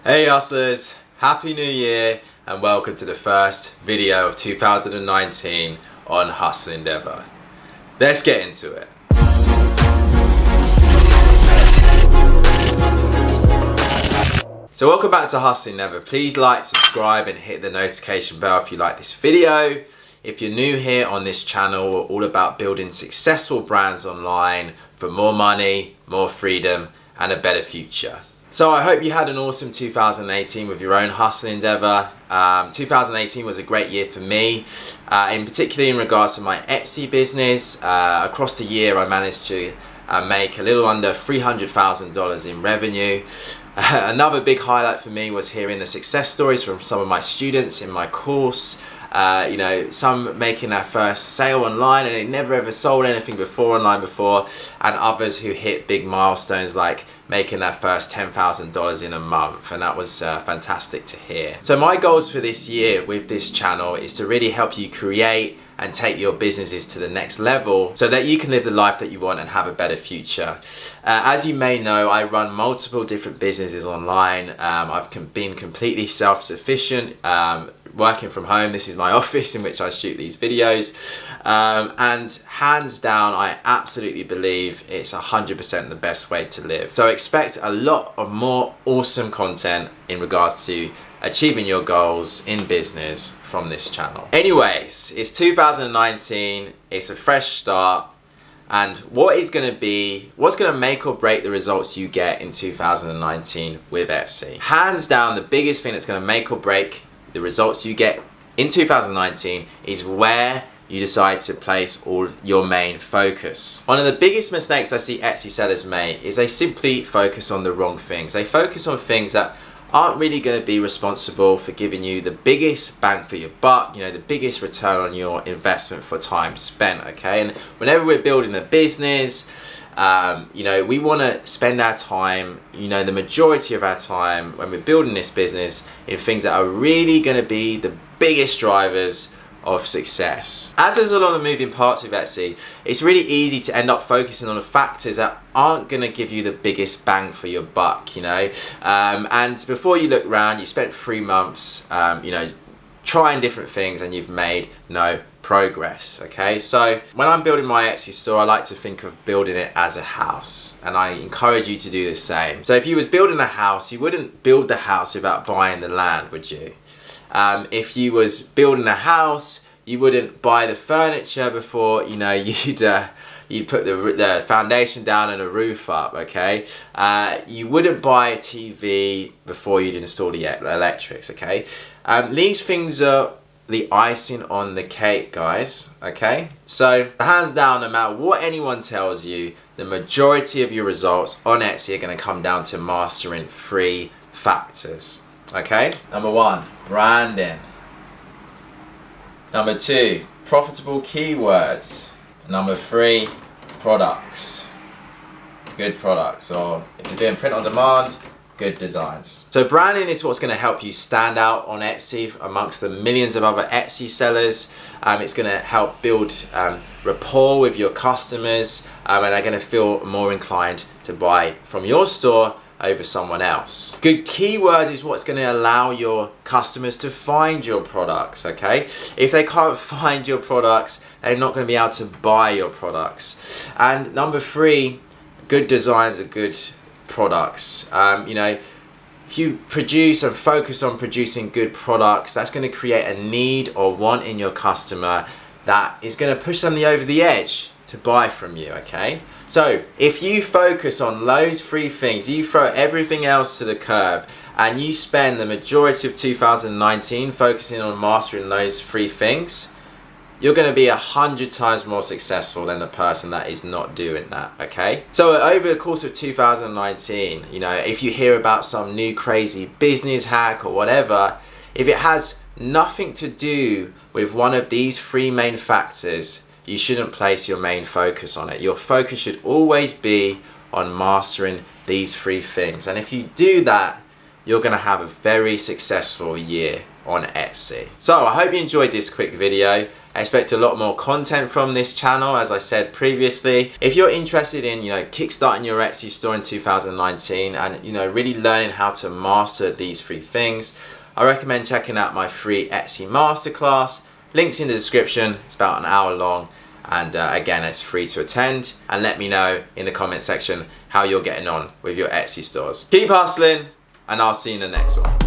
Hey hustlers, Happy New Year and welcome to the first video of 2019 on Hustle Endeavor. Let's get into it. So welcome back to Hustle Endeavor. Please like, subscribe and hit the notification bell if you like this video. If you're new here on this channel, we're all about building successful brands online for more money, more freedom and a better future. So I hope you had an awesome 2018 with your own hustle endeavor. 2018 was a great year for me, in particular in regards to my Etsy business. Across the year I managed to make a little under $300,000 in revenue. Another big highlight for me was hearing the success stories from some of my students in my course. Some making their first sale online and they never ever sold anything online before, and others who hit big milestones like making their first $10,000 in a month, and that was fantastic to hear. So my goals for this year with this channel is to really help you create and take your businesses to the next level so that you can live the life that you want and have a better future. As you may know, I run multiple different businesses online. I've been completely self-sufficient, working from home. This is my office in which I shoot these videos. And hands down, I absolutely believe it's 100% the best way to live. So expect a lot of more awesome content in regards to achieving your goals in business from this channel. Anyways, it's 2019, it's a fresh start, and what's going to make or break the results you get in 2019 with Etsy? Hands down, the biggest thing that's going to make or break the results you get in 2019 is where you decide to place all your main focus. One of the biggest mistakes I see Etsy sellers make is they simply focus on the wrong things. They focus on things that aren't really going to be responsible for giving you the biggest bang for your buck, the biggest return on your investment for time spent, okay? And whenever we're building a business, we want to spend our time, the majority of our time when we're building this business in things that are really going to be the biggest drivers of success. As there's a lot of moving parts with Etsy, it's really easy to end up focusing on the factors that aren't going to give you the biggest bang for your buck, and before you look around, you spent 3 months, trying different things and you've made no progress, okay? So when I'm building my Etsy store, I like to think of building it as a house, and I encourage you to do the same. So if you was building a house, you wouldn't build the house without buying the land, would you? If you was building a house, you wouldn't buy the furniture before you'd put the foundation down and a roof up, okay? You wouldn't buy a TV before you'd install the electrics, okay? These things are the icing on the cake, guys, okay? So hands down, no matter what anyone tells you, the majority of your results on Etsy are going to come down to mastering 3 factors, okay? Number 1, branding. Number 2, profitable keywords. Number 3, products. Good products, or if you're doing print on demand, good designs. So branding is what's going to help you stand out on Etsy amongst the millions of other Etsy sellers. It's going to help build rapport with your customers, and they're going to feel more inclined to buy from your store over someone else. Good keywords is what's going to allow your customers to find your products, okay? If they can't find your products, they're not going to be able to buy your products. And number 3, good designs are good products. If you produce and focus on producing good products, that's going to create a need or want in your customer that is going to push them over the edge to buy from you, okay? So if you focus on those 3 things, you throw everything else to the curb and you spend the majority of 2019 focusing on mastering those 3 things, you're going to be 100 times more successful than the person that is not doing that, okay? So over the course of 2019, if you hear about some new crazy business hack or whatever, if it has nothing to do with one of these 3 main factors, you shouldn't place your main focus on it. Your focus should always be on mastering these 3 things. And if you do that, you're going to have a very successful year on Etsy. So I hope you enjoyed this quick video. I expect a lot more content from this channel, as I said previously. If you're interested in, kickstarting your Etsy store in 2019 and, really learning how to master these 3 things, I recommend checking out my free Etsy masterclass. Links in the description. It's about an hour long. And again, it's free to attend. And let me know in the comment section how you're getting on with your Etsy stores. Keep hustling, and I'll see you in the next one.